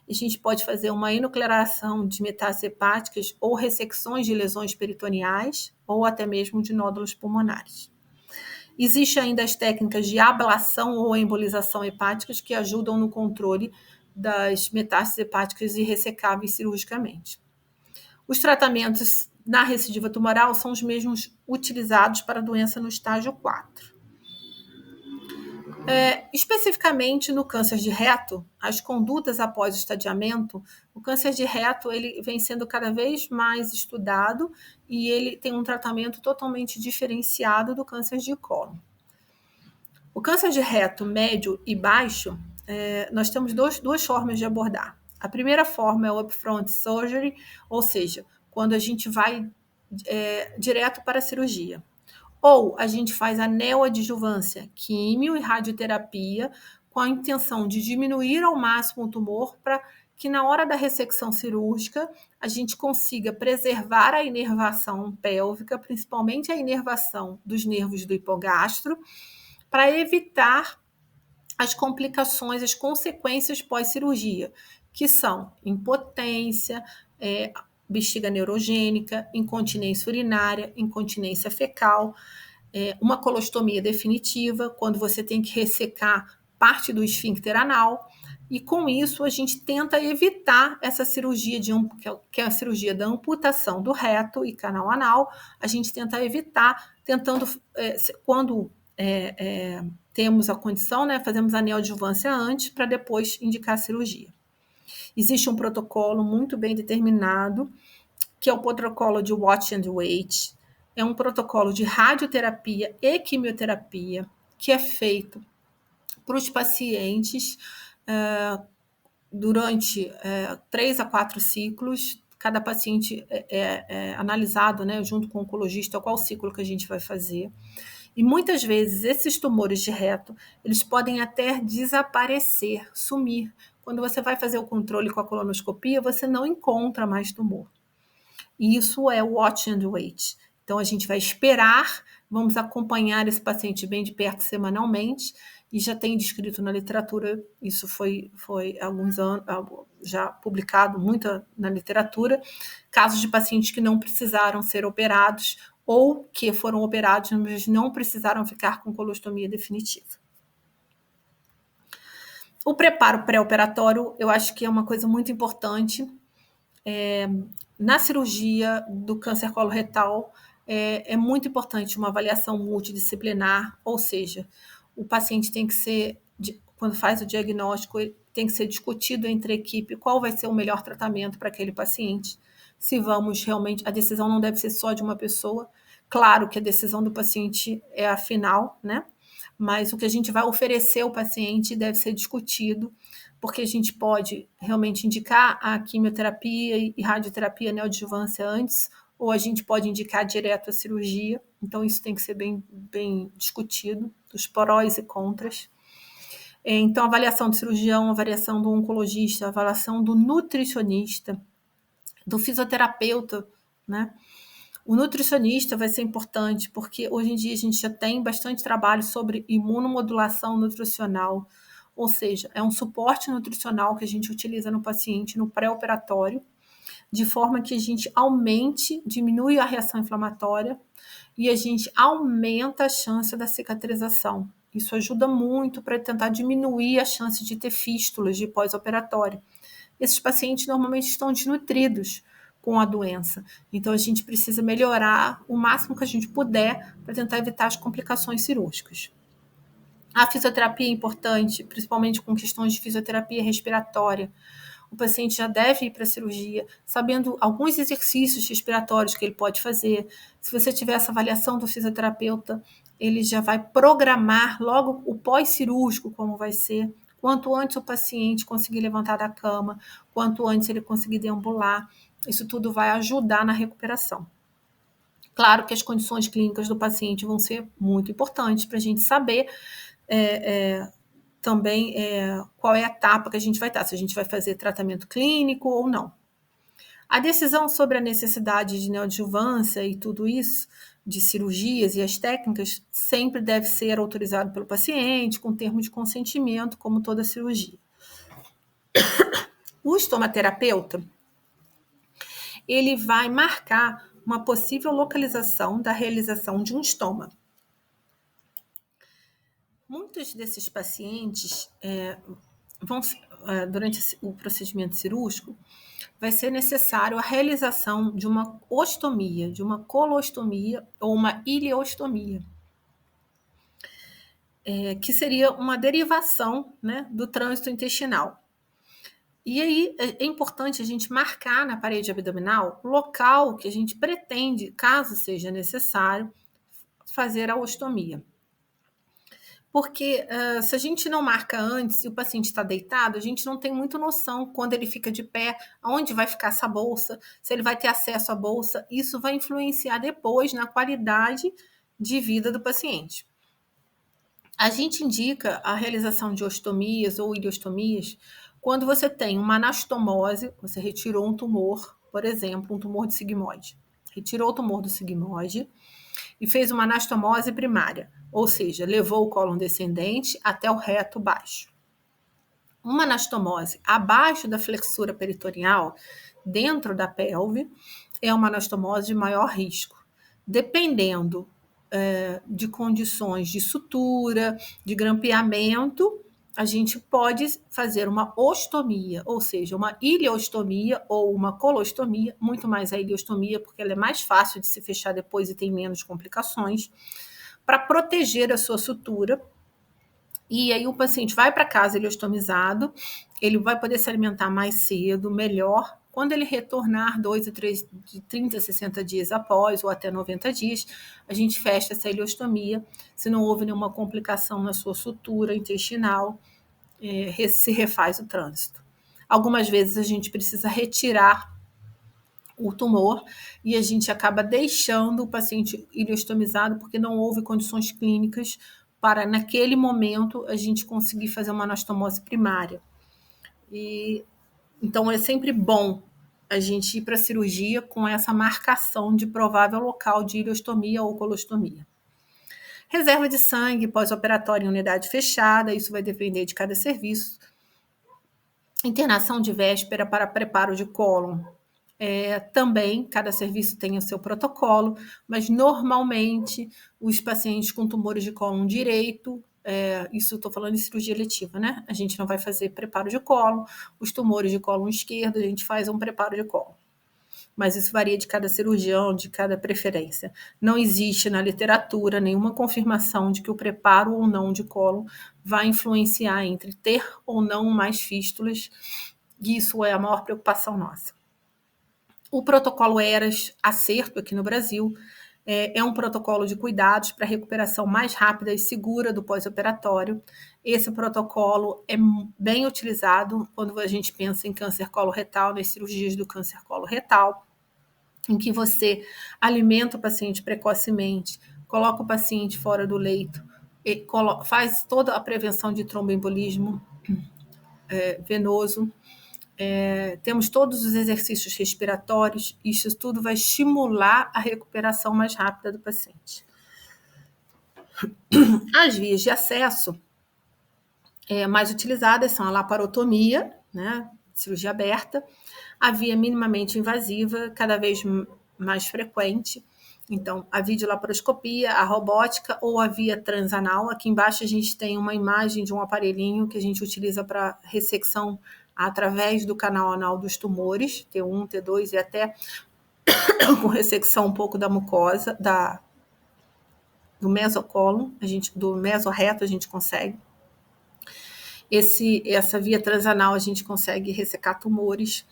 A gente pode fazer uma enucleação de metástases hepáticas ou ressecções de lesões peritoneais ou até mesmo de nódulos pulmonares. Existem ainda as técnicas de ablação ou embolização hepáticas que ajudam no controle das metástases hepáticas irressecáveis cirurgicamente. Os tratamentos na recidiva tumoral são os mesmos utilizados para a doença no estágio 4. Especificamente no câncer de reto, as condutas após o estadiamento, o câncer de reto ele vem sendo cada vez mais estudado e ele tem um tratamento totalmente diferenciado do câncer de cólon. O câncer de reto médio e baixo, nós temos duas formas de abordar. A primeira forma é o upfront surgery, ou seja, quando a gente vai direto para a cirurgia. Ou a gente faz a neoadjuvância, químio e radioterapia, com a intenção de diminuir ao máximo o tumor para que na hora da ressecção cirúrgica a gente consiga preservar a inervação pélvica, principalmente a inervação dos nervos do hipogastro, para evitar as complicações, as consequências pós-cirurgia, que são impotência, bexiga neurogênica, incontinência urinária, incontinência fecal, uma colostomia definitiva, quando você tem que ressecar parte do esfíncter anal, e com isso a gente tenta evitar essa cirurgia que é a cirurgia da amputação do reto e canal anal, a gente tenta evitar, tentando, quando temos a condição, né, fazemos a neoadjuvância antes, para depois indicar a cirurgia. Existe um protocolo muito bem determinado, que é o protocolo de Watch and Wait. É um protocolo de radioterapia e quimioterapia que é feito para os pacientes durante 3 a 4 ciclos. Cada paciente é analisado, né, junto com o oncologista, qual ciclo que a gente vai fazer. E muitas vezes esses tumores de reto, eles podem até desaparecer, sumir. Quando você vai fazer o controle com a colonoscopia, você não encontra mais tumor. E isso é o watch and wait. Então, a gente vai esperar, vamos acompanhar esse paciente bem de perto semanalmente, e já tem descrito na literatura, isso foi alguns anos, já publicado muito na literatura, casos de pacientes que não precisaram ser operados ou que foram operados, mas não precisaram ficar com colostomia definitiva. O preparo pré-operatório, eu acho que é uma coisa muito importante. Na cirurgia do câncer coloretal, é muito importante uma avaliação multidisciplinar, ou seja, o paciente tem que ser, quando faz o diagnóstico, tem que ser discutido entre a equipe qual vai ser o melhor tratamento para aquele paciente. Se vamos realmente, a decisão não deve ser só de uma pessoa. Claro que a decisão do paciente é a final, né? Mas o que a gente vai oferecer ao paciente deve ser discutido, porque a gente pode realmente indicar a quimioterapia e radioterapia neoadjuvância antes, ou a gente pode indicar direto a cirurgia. Então, isso tem que ser bem discutido, os prós e contras. Então, avaliação do cirurgião, avaliação do oncologista, avaliação do nutricionista, do fisioterapeuta, né? O nutricionista vai ser importante, porque hoje em dia a gente já tem bastante trabalho sobre imunomodulação nutricional, ou seja, é um suporte nutricional que a gente utiliza no paciente no pré-operatório, de forma que a gente diminui a reação inflamatória e a gente aumenta a chance da cicatrização. Isso ajuda muito para tentar diminuir a chance de ter fístulas de pós-operatório. Esses pacientes normalmente estão desnutridos com a doença. Então, a gente precisa melhorar o máximo que a gente puder para tentar evitar as complicações cirúrgicas. A fisioterapia é importante, principalmente com questões de fisioterapia respiratória. O paciente já deve ir para a cirurgia, sabendo alguns exercícios respiratórios que ele pode fazer. Se você tiver essa avaliação do fisioterapeuta, ele já vai programar logo o pós-cirúrgico, como vai ser. Quanto antes o paciente conseguir levantar da cama, quanto antes ele conseguir deambular, isso tudo vai ajudar na recuperação. Claro que as condições clínicas do paciente vão ser muito importantes para a gente saber também qual é a etapa que a gente vai estar, se a gente vai fazer tratamento clínico ou não. A decisão sobre a necessidade de neoadjuvância e tudo isso, de cirurgias e as técnicas, sempre deve ser autorizado pelo paciente, com termo de consentimento, como toda cirurgia. O estomaterapeuta, ele vai marcar uma possível localização da realização de um estoma. Muitos desses pacientes durante o procedimento cirúrgico, vai ser necessário a realização de uma ostomia, de uma colostomia ou uma ileostomia, que seria uma derivação, né, do trânsito intestinal. E aí é importante a gente marcar na parede abdominal o local que a gente pretende, caso seja necessário, fazer a ostomia. Porque se a gente não marca antes e o paciente está deitado, a gente não tem muita noção quando ele fica de pé, aonde vai ficar essa bolsa, se ele vai ter acesso à bolsa. Isso vai influenciar depois na qualidade de vida do paciente. A gente indica a realização de ostomias ou ileostomias quando você tem uma anastomose, você retirou um tumor, por exemplo, um tumor de sigmoide. Retirou o tumor do sigmoide e fez uma anastomose primária, ou seja, levou o cólon descendente até o reto baixo. Uma anastomose abaixo da flexura peritoneal, dentro da pelve, é uma anastomose de maior risco. Dependendo de condições de sutura, de grampeamento, a gente pode fazer uma ostomia, ou seja, uma ileostomia ou uma colostomia, muito mais a ileostomia, porque ela é mais fácil de se fechar depois e tem menos complicações, para proteger a sua sutura. E aí o paciente vai para casa ileostomizado, ele vai poder se alimentar mais cedo, melhor. Quando ele retornar 2 a 3, de 30 a 60 dias após, ou até 90 dias, a gente fecha essa ileostomia. Se não houve nenhuma complicação na sua sutura intestinal, se refaz o trânsito. Algumas vezes a gente precisa retirar o tumor e a gente acaba deixando o paciente ileostomizado porque não houve condições clínicas para, naquele momento, a gente conseguir fazer uma anastomose primária. Então, é sempre bom a gente ir para a cirurgia com essa marcação de provável local de ileostomia ou colostomia. Reserva de sangue pós-operatória em unidade fechada, isso vai depender de cada serviço. Internação de véspera para preparo de cólon. Também, cada serviço tem o seu protocolo, mas normalmente os pacientes com tumores de cólon direito, isso estou falando de cirurgia eletiva, né? A gente não vai fazer preparo de cólon, os tumores de cólon esquerdo, a gente faz um preparo de cólon. Mas isso varia de cada cirurgião, de cada preferência. Não existe na literatura nenhuma confirmação de que o preparo ou não de cólon vai influenciar entre ter ou não mais fístulas, e isso é a maior preocupação nossa. O protocolo ERAS Acerto aqui no Brasil é um protocolo de cuidados para recuperação mais rápida e segura do pós-operatório. Esse protocolo é bem utilizado quando a gente pensa em câncer coloretal, nas cirurgias do câncer coloretal, em que você alimenta o paciente precocemente, coloca o paciente fora do leito, e faz toda a prevenção de tromboembolismo venoso. Temos todos os exercícios respiratórios, isso tudo vai estimular a recuperação mais rápida do paciente. As vias de acesso mais utilizadas são a laparotomia, né, cirurgia aberta, a via minimamente invasiva, cada vez mais frequente. Então, a videolaparoscopia, a robótica ou a via transanal. Aqui embaixo a gente tem uma imagem de um aparelhinho que a gente utiliza para ressecção através do canal anal dos tumores, T1, T2 e até com ressecção um pouco da mucosa, do mesocólon, do mesorreto a gente consegue. Essa via transanal a gente consegue ressecar tumores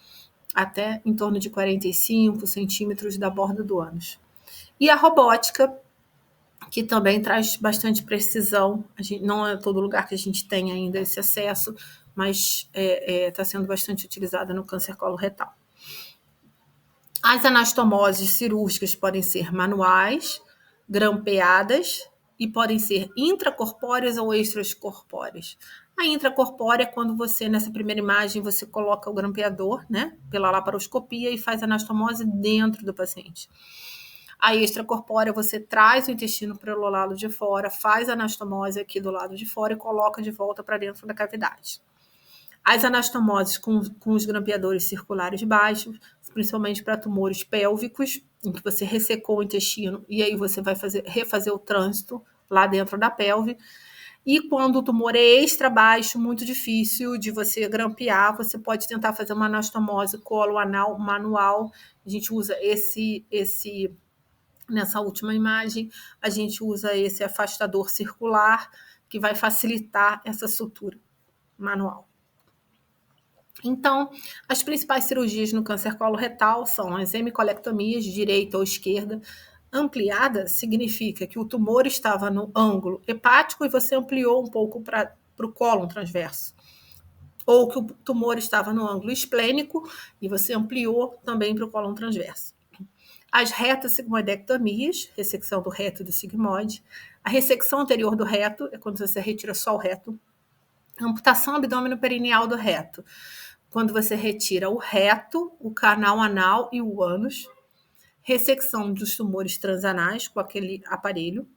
até em torno de 45 centímetros da borda do ânus. E a robótica, que também traz bastante precisão, não é todo lugar que a gente tem ainda esse acesso, mas está sendo bastante utilizada no câncer coloretal. As anastomoses cirúrgicas podem ser manuais, grampeadas e podem ser intracorpóreas ou extracorpóreas. A intracorpórea é quando você, nessa primeira imagem, você coloca o grampeador, né, pela laparoscopia e faz a anastomose dentro do paciente. A extracorpórea, você traz o intestino pelo lado de fora, faz a anastomose aqui do lado de fora e coloca de volta para dentro da cavidade. As anastomoses com os grampeadores circulares baixos, principalmente para tumores pélvicos, em que você ressecou o intestino e aí você vai refazer o trânsito lá dentro da pelve. E quando o tumor é extra baixo, muito difícil de você grampear, você pode tentar fazer uma anastomose coloanal manual. A gente usa nessa última imagem, a gente usa esse afastador circular, que vai facilitar essa sutura manual. Então, as principais cirurgias no câncer coloretal são as hemicolectomias, direita ou esquerda. Ampliada significa que o tumor estava no ângulo hepático e você ampliou um pouco para o cólon transverso. Ou que o tumor estava no ângulo esplênico e você ampliou também para o cólon transverso. As reto-sigmoidectomias, ressecção do reto e do sigmoide. A ressecção anterior do reto é quando você retira só o reto. Amputação abdômeno-perineal do reto, quando você retira o reto, o canal anal e o ânus. Ressecção dos tumores transanais com aquele aparelho.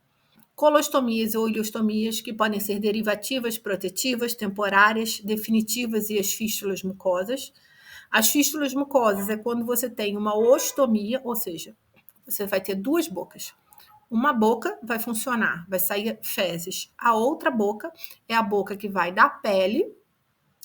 Colostomias ou ileostomias, que podem ser derivativas, protetivas, temporárias, definitivas e as fístulas mucosas. As fístulas mucosas é quando você tem uma ostomia, ou seja, você vai ter duas bocas. Uma boca vai funcionar, vai sair fezes. A outra boca é a boca que vai da pele,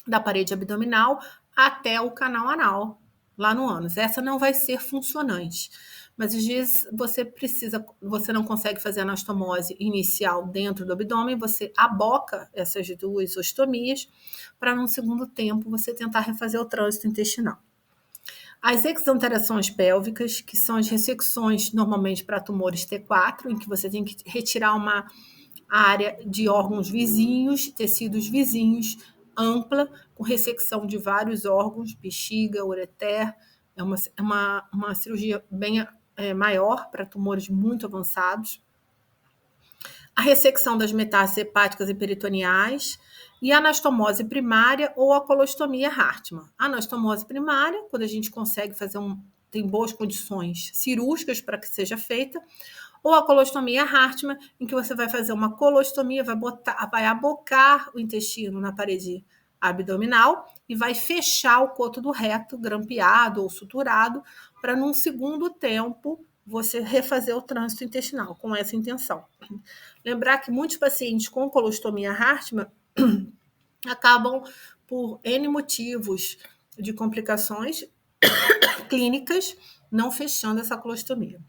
da parede abdominal, até o canal anal, lá no ânus. Essa não vai ser funcionante. Mas às vezes você não consegue fazer a anastomose inicial dentro do abdômen, você aboca essas duas ostomias para, num segundo tempo, você tentar refazer o trânsito intestinal. As exanterações pélvicas, que são as ressecções normalmente para tumores T4, em que você tem que retirar uma área de órgãos vizinhos, tecidos vizinhos, ampla, com ressecção de vários órgãos, bexiga, ureter. É uma cirurgia bem maior para tumores muito avançados. A ressecção das metástases hepáticas e peritoneais e a anastomose primária ou a colostomia Hartmann. A anastomose primária, quando a gente consegue fazer tem boas condições cirúrgicas para que seja feita, ou a colostomia Hartmann, em que você vai fazer uma colostomia, vai abocar o intestino na parede abdominal e vai fechar o coto do reto, grampeado ou suturado, para num segundo tempo você refazer o trânsito intestinal com essa intenção. Lembrar que muitos pacientes com colostomia Hartmann acabam por N motivos de complicações clínicas não fechando essa colostomia.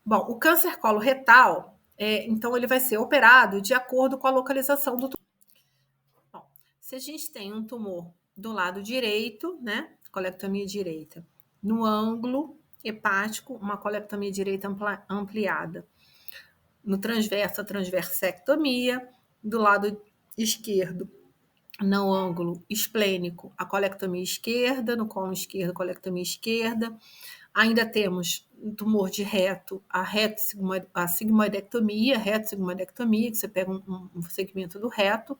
Bom, o câncer coloretal, então ele vai ser operado de acordo com a localização do tumor. Bom, se a gente tem um tumor do lado direito, né, colectomia direita, no ângulo hepático, uma colectomia direita ampliada. No transverso, a transversectomia. Do lado esquerdo, no ângulo esplênico, a colectomia esquerda. No colo esquerdo, a colectomia esquerda. Ainda temos um tumor de reto, a sigmoidectomia, reto-sigmoidectomia, que você pega um segmento do reto.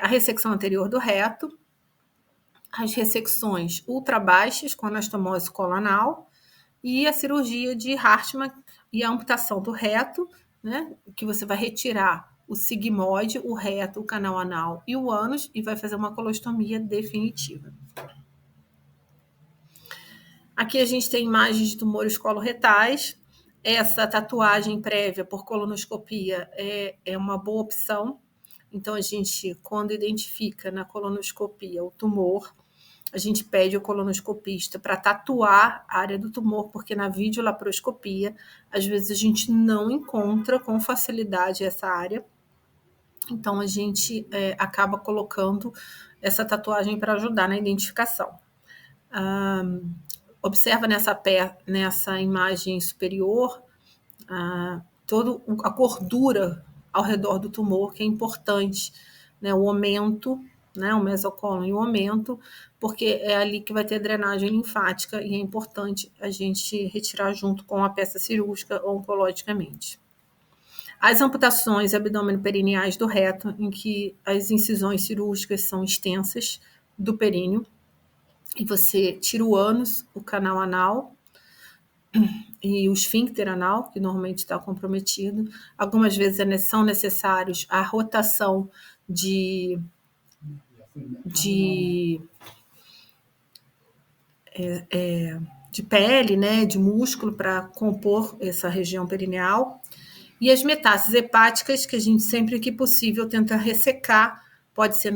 A ressecção anterior do reto. As ressecções ultrabaixas com anastomose colonal. E a cirurgia de Hartmann e a amputação do reto, né, que você vai retirar o sigmoide, o reto, o canal anal e o ânus e vai fazer uma colostomia definitiva. Aqui a gente tem imagens de tumores coloretais. Essa tatuagem prévia por colonoscopia é uma boa opção. Então, a gente, quando identifica na colonoscopia o tumor, a gente pede ao colonoscopista para tatuar a área do tumor, porque na videolaparoscopia, às vezes a gente não encontra com facilidade essa área. Então, a gente acaba colocando essa tatuagem para ajudar na identificação. Observa nessa imagem superior toda a gordura ao redor do tumor, que é importante, né? O aumento, né? O mesocólon e o aumento, porque é ali que vai ter drenagem linfática e é importante a gente retirar junto com a peça cirúrgica oncologicamente. As amputações abdômeno-perineais do reto, em que as incisões cirúrgicas são extensas do períneo, e você tira o ânus, o canal anal e o esfíncter anal, que normalmente está comprometido. Algumas vezes são necessários a rotação de pele, né, de músculo para compor essa região perineal. E as metástases hepáticas, que a gente sempre que possível tenta ressecar, pode ser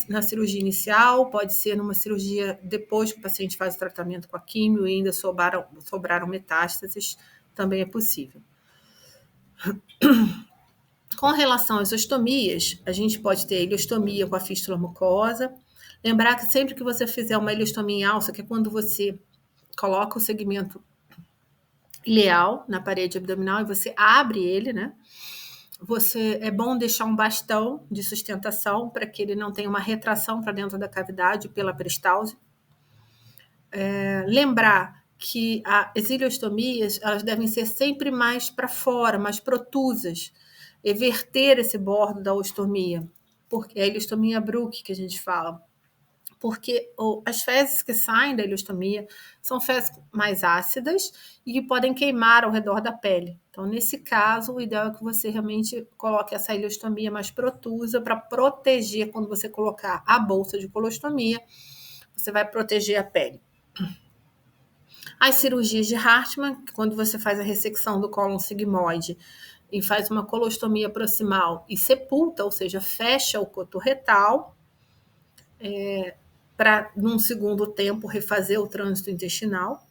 na cirurgia inicial, pode ser numa cirurgia depois que o paciente faz o tratamento com a químio e ainda sobraram metástases, também é possível. Com relação às ostomias, a gente pode ter ileostomia com a fístula mucosa. Lembrar que sempre que você fizer uma ileostomia em alça, que é quando você coloca o segmento ileal na parede abdominal e você abre ele, né? É bom deixar um bastão de sustentação para que ele não tenha uma retração para dentro da cavidade pela peristalse. Lembrar que as ileostomias elas devem ser sempre mais para fora, mais protusas, everter esse bordo da ostomia, porque é a ileostomia Bruch que a gente fala, porque as fezes que saem da ileostomia são fezes mais ácidas e que podem queimar ao redor da pele. Então, nesse caso, o ideal é que você realmente coloque essa ileostomia mais protusa para proteger, quando você colocar a bolsa de colostomia, você vai proteger a pele. As cirurgias de Hartmann, quando você faz a ressecção do cólon sigmoide e faz uma colostomia proximal e sepulta, ou seja, fecha o coto retal, para, num segundo tempo, refazer o trânsito intestinal.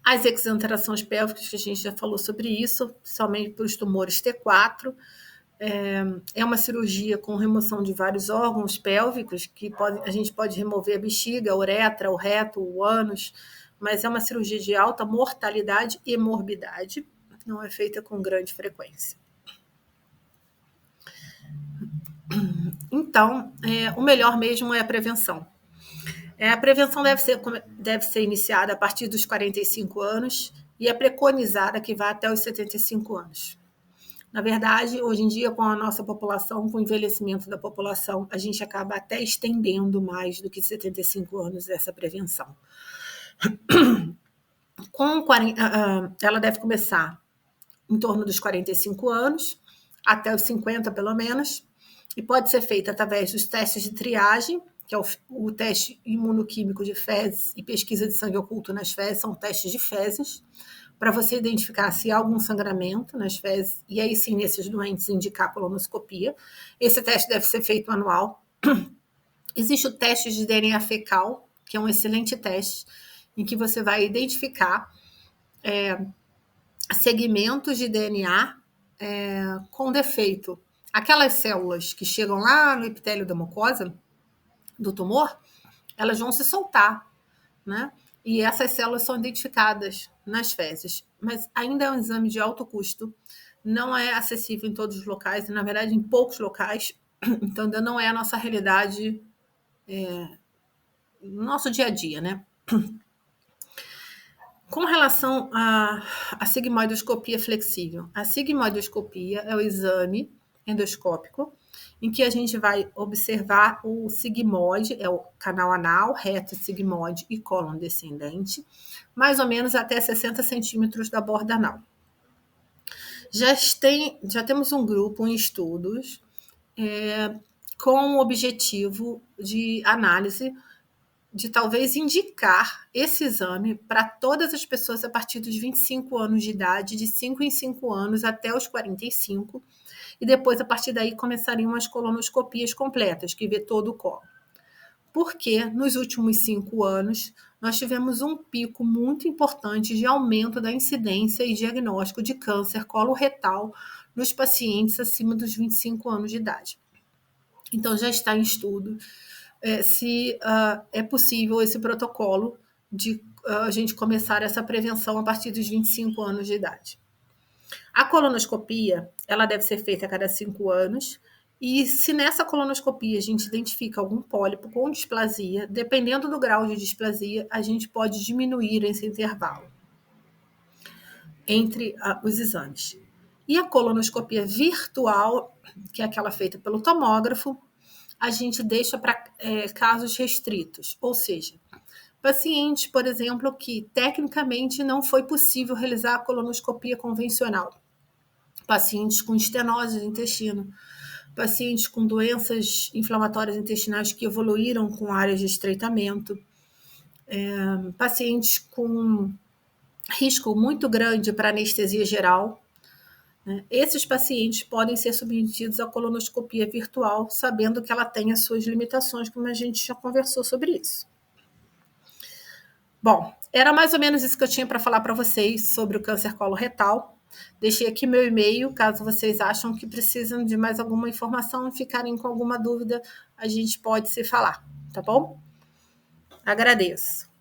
As exanterações pélvicas, que a gente já falou sobre isso, somente para os tumores T4. É uma cirurgia com remoção de vários órgãos pélvicos, que a gente pode remover a bexiga, a uretra, o reto, o ânus, mas é uma cirurgia de alta mortalidade e morbidade, não é feita com grande frequência. Então, o melhor mesmo é a prevenção. A prevenção deve ser iniciada a partir dos 45 anos e é preconizada que vá até os 75 anos. Na verdade, hoje em dia, com a nossa população, com o envelhecimento da população, a gente acaba até estendendo mais do que 75 anos essa prevenção. Ela deve começar em torno dos 45 anos, até os 50 pelo menos, e pode ser feita através dos testes de triagem, que é o teste imunoquímico de fezes e pesquisa de sangue oculto nas fezes, são testes de fezes, para você identificar se há algum sangramento nas fezes, e aí sim, nesses doentes, indicar a colonoscopia. Esse teste deve ser feito anual. Existe o teste de DNA fecal, que é um excelente teste, em que você vai identificar segmentos de DNA com defeito. Aquelas células que chegam lá no epitélio da mucosa do tumor, elas vão se soltar, né? E essas células são identificadas nas fezes, mas ainda é um exame de alto custo, não é acessível em todos os locais, e na verdade em poucos locais, então ainda não é a nossa realidade no nosso dia a dia, né? Com relação à sigmoidoscopia flexível, a sigmoidoscopia é o exame endoscópico em que a gente vai observar o sigmoide, é o canal anal, reto, sigmoide e cólon descendente, mais ou menos até 60 centímetros da borda anal. Já temos um grupo em estudos com o objetivo de análise de talvez indicar esse exame para todas as pessoas a partir dos 25 anos de idade, de 5 em 5 anos até os 45, e depois, a partir daí, começariam as colonoscopias completas, que vê todo o colo. Porque nos últimos 5 anos, nós tivemos um pico muito importante de aumento da incidência e diagnóstico de câncer coloretal nos pacientes acima dos 25 anos de idade. Então, já está em estudo se é possível esse protocolo de a gente começar essa prevenção a partir dos 25 anos de idade. A colonoscopia, ela deve ser feita a cada 5 anos, e se nessa colonoscopia a gente identifica algum pólipo com displasia, dependendo do grau de displasia, a gente pode diminuir esse intervalo entre os exames. E a colonoscopia virtual, que é aquela feita pelo tomógrafo, a gente deixa para casos restritos, ou seja, pacientes, por exemplo, que tecnicamente não foi possível realizar a colonoscopia convencional, pacientes com estenose do intestino, pacientes com doenças inflamatórias intestinais que evoluíram com áreas de estreitamento, pacientes com risco muito grande para anestesia geral, né? Esses pacientes podem ser submetidos à colonoscopia virtual, sabendo que ela tem as suas limitações, como a gente já conversou sobre isso. Bom, era mais ou menos isso que eu tinha para falar para vocês sobre o câncer coloretal. Deixei aqui meu e-mail, caso vocês acham que precisam de mais alguma informação e ficarem com alguma dúvida, a gente pode se falar, tá bom? Agradeço.